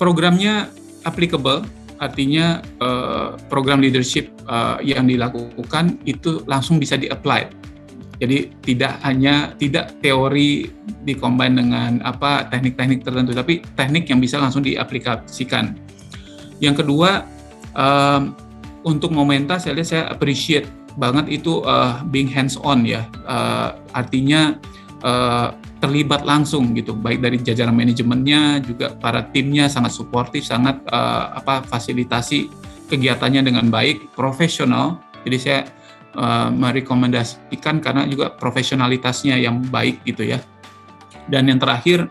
Programnya applicable, artinya program leadership yang dilakukan itu langsung bisa di-apply. Jadi tidak teori dikombin dengan teknik-teknik tertentu, tapi teknik yang bisa langsung diaplikasikan. Yang kedua, untuk Momenta saya appreciate banget itu being hands on ya, artinya terlibat langsung gitu, baik dari jajaran manajemennya juga para timnya sangat suportif, sangat fasilitasi kegiatannya dengan baik, profesional. Jadi saya merekomendasikan karena juga profesionalitasnya yang baik gitu ya. Dan yang terakhir,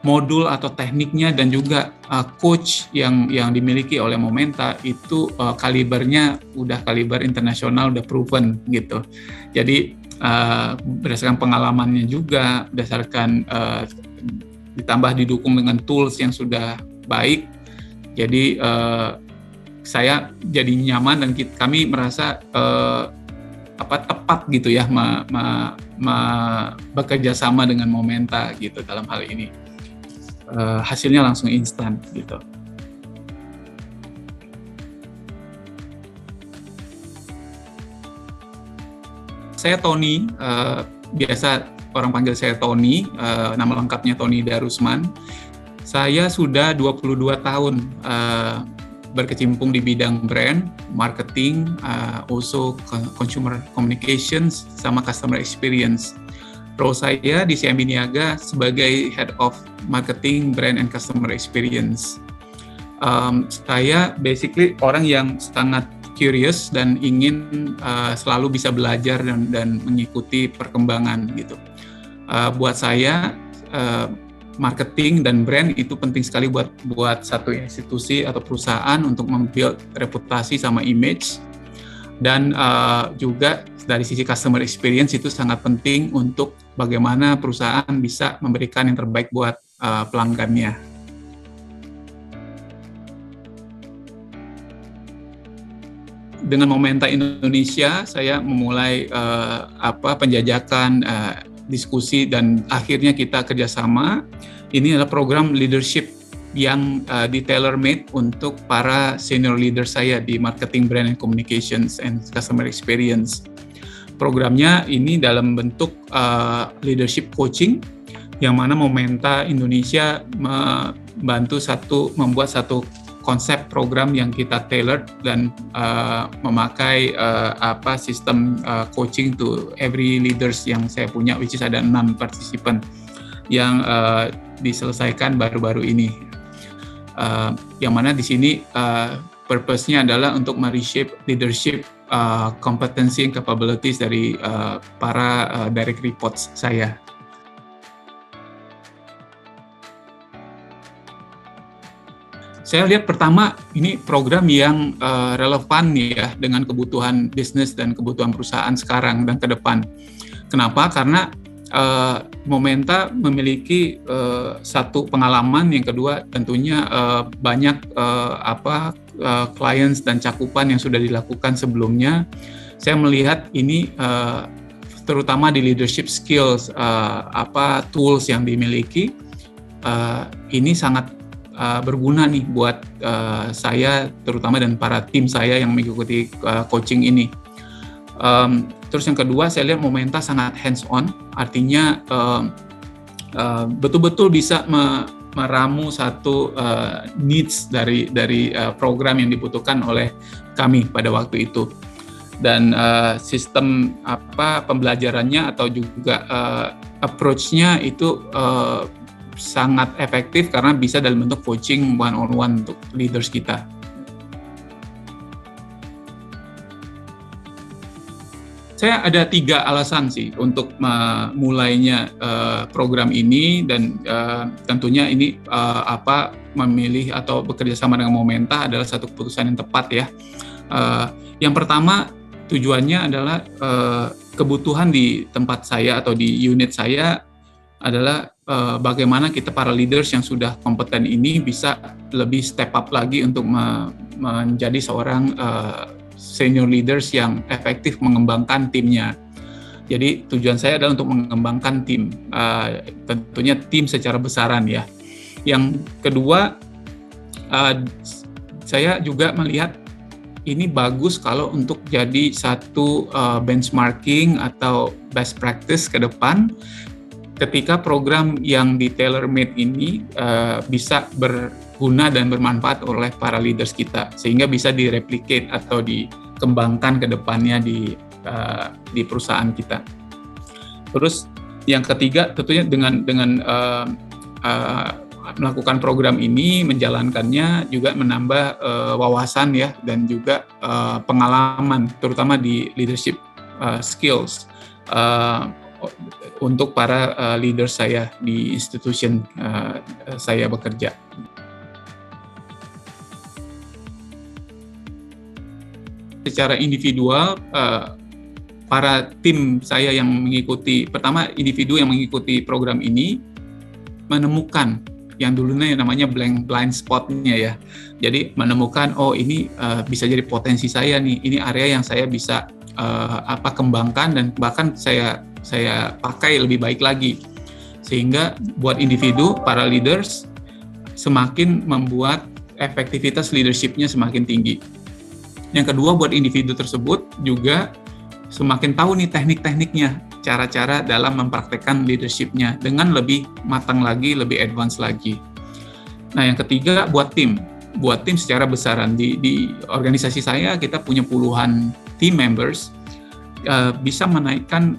modul atau tekniknya dan juga coach yang dimiliki oleh Momenta itu kalibernya udah kaliber internasional, udah proven gitu. Jadi berdasarkan pengalamannya juga, berdasarkan ditambah didukung dengan tools yang sudah baik, jadi saya jadi nyaman dan kami merasa tepat gitu ya bekerja sama dengan Momenta gitu dalam hal ini. Hasilnya langsung instan gitu. Saya Tony, biasa orang panggil saya Tony, nama lengkapnya Tony Darusman. Saya sudah 22 tahun berkecimpung di bidang brand, marketing, also consumer communications, sama customer experience. Role saya di CIMB Niaga sebagai Head of Marketing, Brand and Customer Experience. Saya basically orang yang sangat curious dan ingin selalu bisa belajar dan mengikuti perkembangan gitu. Buat saya marketing dan brand itu penting sekali buat satu institusi atau perusahaan untuk membuild reputasi sama image, dan juga dari sisi customer experience itu sangat penting untuk bagaimana perusahaan bisa memberikan yang terbaik buat pelanggannya. Dengan Momenta Indonesia saya memulai penjajakan, diskusi, dan akhirnya kita kerjasama. Ini adalah program leadership yang di tailor-made untuk para senior leader saya di marketing, brand and communications and customer experience. Programnya ini dalam bentuk leadership coaching, yang mana Momenta Indonesia membuat satu konsep program yang kita tailored dan memakai sistem coaching to every leaders yang saya punya, which is ada 6 partisipan yang diselesaikan baru-baru ini. Yang mana di sini purpose-nya adalah untuk mereshape leadership competency and capabilities dari para direct reports saya. Saya lihat pertama ini program yang relevan ya dengan kebutuhan bisnis dan kebutuhan perusahaan sekarang dan ke depan. Kenapa? Karena Momenta memiliki satu pengalaman, yang kedua tentunya banyak clients dan cakupan yang sudah dilakukan sebelumnya. Saya melihat ini terutama di leadership skills, tools yang dimiliki ini sangat berguna nih buat saya terutama dan para tim saya yang mengikuti coaching ini. Terus yang kedua, saya lihat Momenta sangat hands-on, artinya betul-betul bisa meramu satu needs dari program yang dibutuhkan oleh kami pada waktu itu. Dan sistem pembelajarannya atau juga approach-nya itu sangat efektif karena bisa dalam bentuk coaching one-on-one untuk leaders kita. Saya ada 3 alasan sih untuk memulainya program ini, dan tentunya ini memilih atau bekerja sama dengan Momenta adalah satu keputusan yang tepat ya. Yang pertama, tujuannya adalah kebutuhan di tempat saya atau di unit saya adalah bagaimana kita para leaders yang sudah kompeten ini bisa lebih step up lagi untuk menjadi seorang senior leaders yang efektif mengembangkan timnya. Jadi tujuan saya adalah untuk mengembangkan tim, tentunya tim secara besaran ya. Yang kedua, saya juga melihat ini bagus kalau untuk jadi satu benchmarking atau best practice ke depan ketika program yang di tailor-made ini bisa berguna dan bermanfaat oleh para leaders kita, sehingga bisa direplicate atau dikembangkan ke depannya di perusahaan kita. Terus yang ketiga tentunya dengan melakukan program ini, menjalankannya juga menambah wawasan ya, dan juga pengalaman terutama di leadership skills untuk para leader saya di institution saya bekerja. Secara individual, para tim saya yang mengikuti, pertama individu yang mengikuti program ini menemukan yang dulunya namanya blind spot-nya ya. Jadi menemukan, oh ini bisa jadi potensi saya nih, ini area yang saya bisa kembangkan dan bahkan saya pakai lebih baik lagi. Sehingga buat individu, para leaders semakin membuat efektivitas leadership-nya semakin tinggi. Yang kedua, buat individu tersebut juga semakin tahu nih teknik-tekniknya, cara-cara dalam mempraktekkan leadership-nya dengan lebih matang lagi, lebih advance lagi. Nah, yang ketiga buat tim secara besaran di organisasi saya kita punya puluhan team members, bisa menaikkan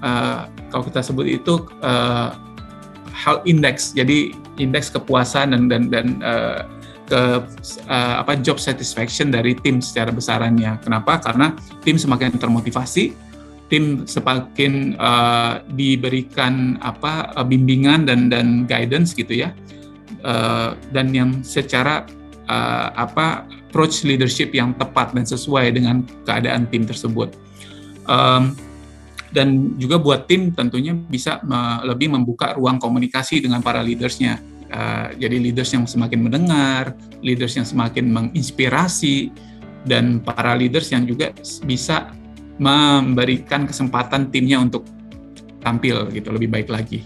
kalau kita sebut itu health index, jadi indeks kepuasan dan job satisfaction dari tim secara besarannya. Kenapa? Karena tim semakin termotivasi, tim semakin diberikan bimbingan dan guidance gitu ya, dan yang secara approach leadership yang tepat dan sesuai dengan keadaan tim tersebut. Dan juga buat tim tentunya bisa lebih membuka ruang komunikasi dengan para leadersnya. Jadi leaders yang semakin mendengar, leaders yang semakin menginspirasi, dan para leaders yang juga bisa memberikan kesempatan timnya untuk tampil gitu lebih baik lagi.